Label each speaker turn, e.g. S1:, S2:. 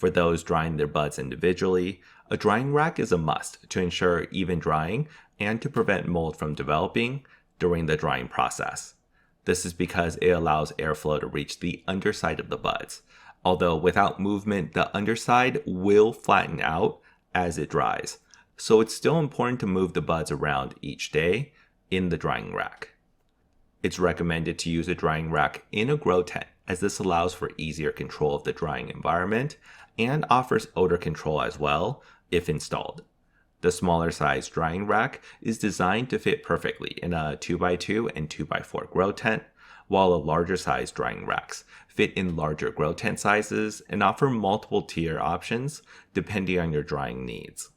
S1: For those drying their buds individually, a drying rack is a must to ensure even drying and to prevent mold from developing during the drying process. This is because it allows airflow to reach the underside of the buds. Although without movement, the underside will flatten out as it dries. So it's still important to move the buds around each day in the drying rack. It's recommended to use a drying rack in a grow tent, as this allows for easier control of the drying environment and offers odor control as well if installed. The smaller size drying rack is designed to fit perfectly in a 2x2 and 2x4 grow tent, while the larger size drying racks fit in larger grow tent sizes and offer multiple tier options depending on your drying needs.